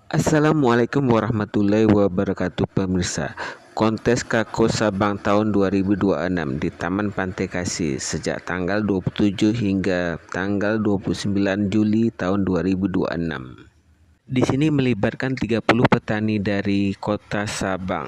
Assalamualaikum warahmatullahi wabarakatuh pemirsa. Kontes Kako Sabang tahun 2026 di Taman Pantai Kasih sejak tanggal 27 hingga tanggal 29 Juli tahun 2026. Di sini melibatkan 30 petani dari Kota Sabang.